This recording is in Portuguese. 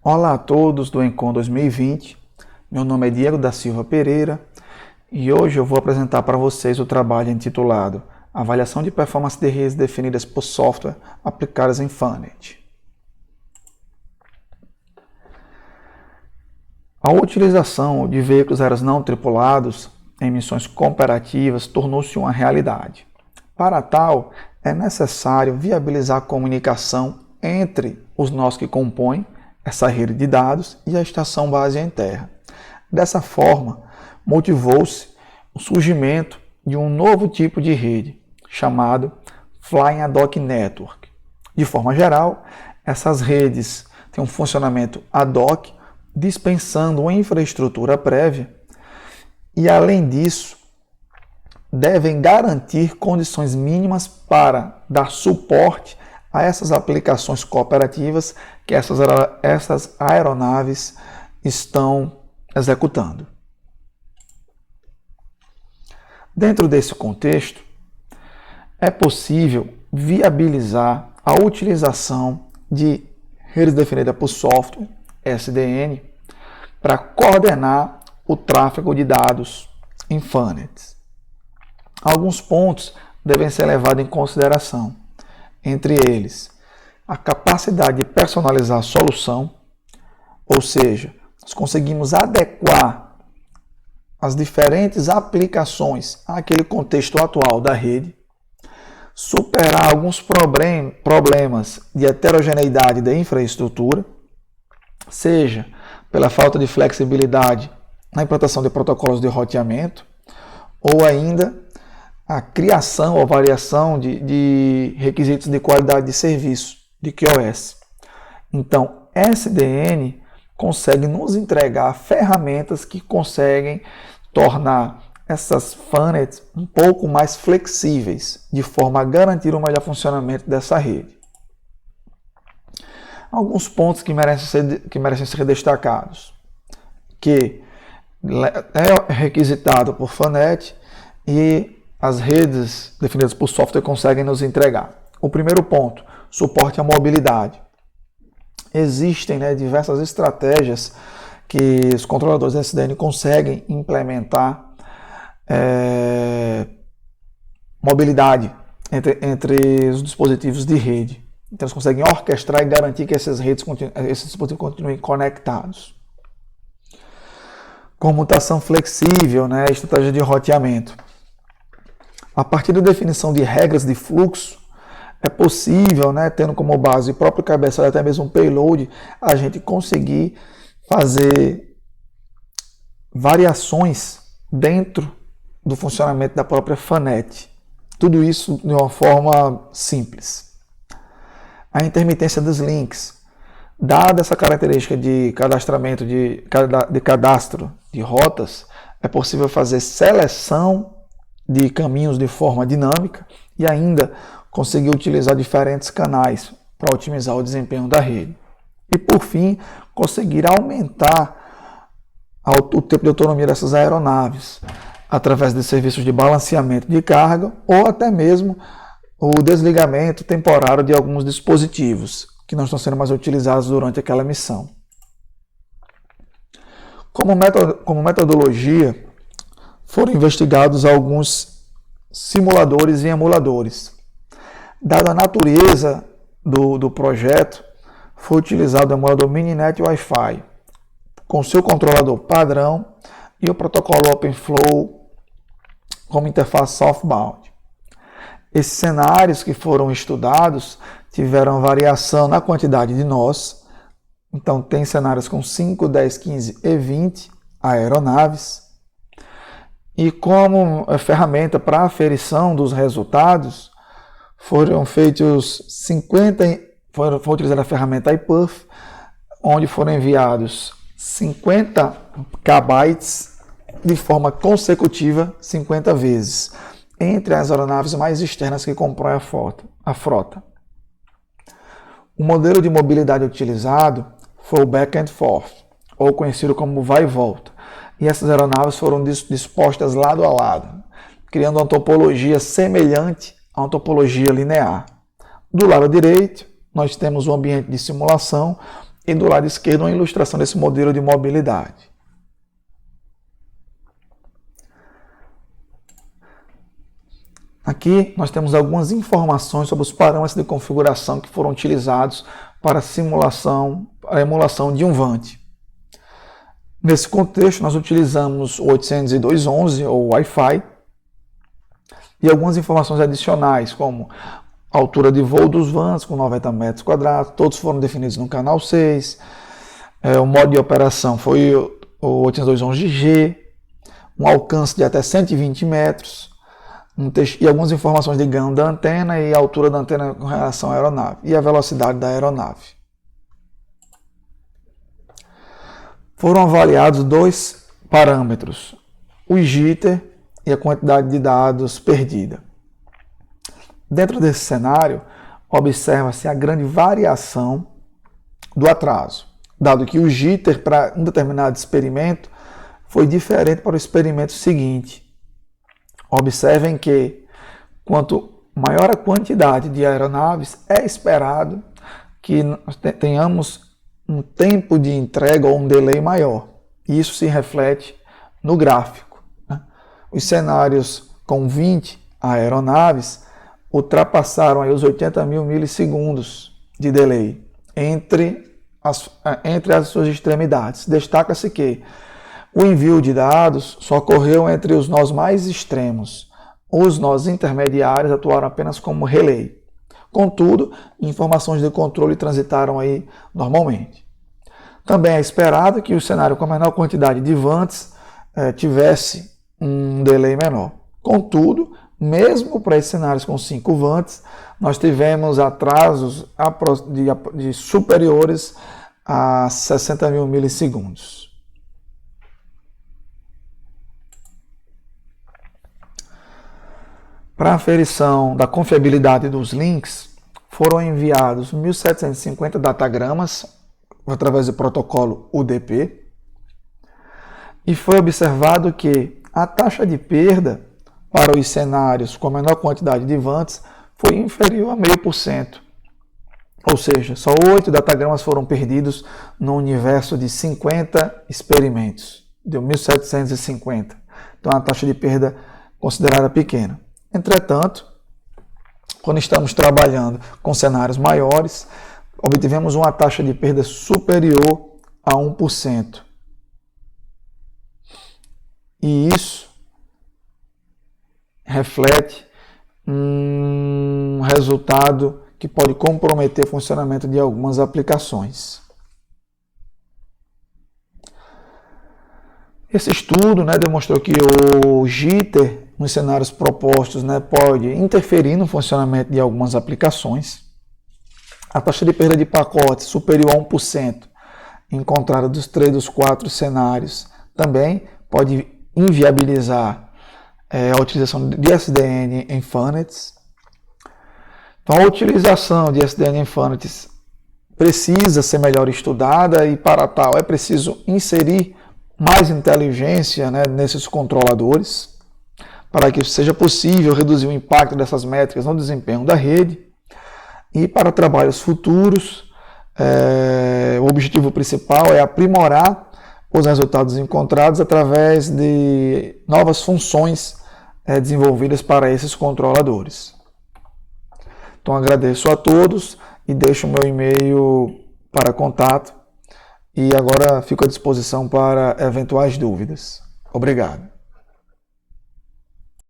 Olá a todos do Encon 2020, meu nome é Diego da Silva Pereira e hoje eu vou apresentar para vocês o trabalho intitulado Avaliação de Performance de Redes Definidas por Software Aplicadas em Fanet. A utilização de veículos aéreos não tripulados em missões cooperativas tornou-se uma realidade. Para tal, é necessário viabilizar a comunicação entre os nós que compõem essa rede de dados e a estação base em terra. Dessa forma, motivou-se o surgimento de um novo tipo de rede, chamado Flying Ad Hoc Network. De forma geral, essas redes têm um funcionamento ad hoc, dispensando uma infraestrutura prévia e, além disso, devem garantir condições mínimas para dar suporte a essas aplicações cooperativas que essas aeronaves estão executando. Dentro desse contexto, é possível viabilizar a utilização de redes definidas por software, SDN, para coordenar o tráfego de dados em Fanet. Alguns pontos devem ser levados em consideração. Entre eles, a capacidade de personalizar a solução, ou seja, nós conseguimos adequar as diferentes aplicações àquele contexto atual da rede, superar alguns problemas de heterogeneidade da infraestrutura, seja pela falta de flexibilidade na implantação de protocolos de roteamento, ou ainda a criação ou variação de requisitos de qualidade de serviço, de QoS. Então, SDN consegue nos entregar ferramentas que conseguem tornar essas Fanets um pouco mais flexíveis, de forma a garantir o melhor funcionamento dessa rede. Alguns pontos que merecem ser destacados, que é requisitado por Fanet e as redes definidas por software conseguem nos entregar. O primeiro ponto, suporte à mobilidade. Existem diversas estratégias que os controladores SDN conseguem implementar mobilidade entre os dispositivos de rede. Então, eles conseguem orquestrar e garantir que esses dispositivos continuem conectados. Comutação flexível, estratégia de roteamento. A partir da definição de regras de fluxo, é possível, tendo como base o próprio cabeçalho, até mesmo um payload, a gente conseguir fazer variações dentro do funcionamento da própria Fanet. Tudo isso de uma forma simples. A intermitência dos links. Dada essa característica de cadastramento de cadastro de rotas, é possível fazer seleção de caminhos de forma dinâmica e ainda conseguir utilizar diferentes canais para otimizar o desempenho da rede. E, por fim, conseguir aumentar o tempo de autonomia dessas aeronaves através de serviços de balanceamento de carga ou até mesmo o desligamento temporário de alguns dispositivos que não estão sendo mais utilizados durante aquela missão. Como metodologia, foram investigados alguns simuladores e emuladores. Dada a natureza do projeto, foi utilizado o emulador Mininet Wi-Fi, com seu controlador padrão e o protocolo OpenFlow como interface southbound. Esses cenários que foram estudados tiveram variação na quantidade de nós. Então, tem cenários com 5, 10, 15 e 20 aeronaves. E como ferramenta para aferição dos resultados, foram feitos foi utilizada a ferramenta iPerf, onde foram enviados 50 KB de forma consecutiva 50 vezes, entre as aeronaves mais externas que compõem a frota. O modelo de mobilidade utilizado foi o back and forth, ou conhecido como vai e volta. E essas aeronaves foram dispostas lado a lado, criando uma topologia semelhante a uma topologia linear. Do lado direito, nós temos o ambiente de simulação, e do lado esquerdo uma ilustração desse modelo de mobilidade. Aqui nós temos algumas informações sobre os parâmetros de configuração que foram utilizados para a emulação de um VANT. Nesse contexto, nós utilizamos o 802.11 ou Wi-Fi e algumas informações adicionais, como a altura de voo dos VANTs com 90 metros quadrados, todos foram definidos no canal 6, o modo de operação foi o 802.11G, um alcance de até 120 metros, e algumas informações de ganho da antena e a altura da antena com relação à aeronave e a velocidade da aeronave. Foram avaliados dois parâmetros, o jitter e a quantidade de dados perdida. Dentro desse cenário, observa-se a grande variação do atraso, dado que o jitter para um determinado experimento foi diferente para o experimento seguinte. Observem que, quanto maior a quantidade de aeronaves, é esperado que nós tenhamos um tempo de entrega ou um delay maior. E isso se reflete no gráfico. Os cenários com 20 aeronaves ultrapassaram aí os 80 mil milissegundos de delay entre as suas extremidades. Destaca-se que o envio de dados só ocorreu entre os nós mais extremos. Os nós intermediários atuaram apenas como relay. Contudo, informações de controle transitaram aí normalmente. Também é esperado que o cenário com a menor quantidade de VANTs tivesse um delay menor. Contudo, mesmo para esses cenários com 5 VANTs, nós tivemos atrasos de superiores a 60 mil milissegundos. Para a aferição da confiabilidade dos links, foram enviados 1.750 datagramas através do protocolo UDP e foi observado que a taxa de perda para os cenários com a menor quantidade de VANTs foi inferior a 0,5%. Ou seja, só 8 datagramas foram perdidos no universo de 50 experimentos, deu 1.750. Então, a taxa de perda considerada pequena. Entretanto, quando estamos trabalhando com cenários maiores, obtivemos uma taxa de perda superior a 1%. E isso reflete um resultado que pode comprometer o funcionamento de algumas aplicações. Esse estudo demonstrou que o jitter nos cenários propostos pode interferir no funcionamento de algumas aplicações. A taxa de perda de pacotes superior a 1% encontrada dos 3 dos 4 cenários também pode inviabilizar a utilização de SDN em FANETs. Então, a utilização de SDN em FANETs precisa ser melhor estudada e, para tal, é preciso inserir mais inteligência nesses controladores para que seja possível reduzir o impacto dessas métricas no desempenho da rede. E para trabalhos futuros, o objetivo principal é aprimorar os resultados encontrados através de novas funções desenvolvidas para esses controladores. Então agradeço a todos e deixo o meu e-mail para contato e agora fico à disposição para eventuais dúvidas. Obrigado.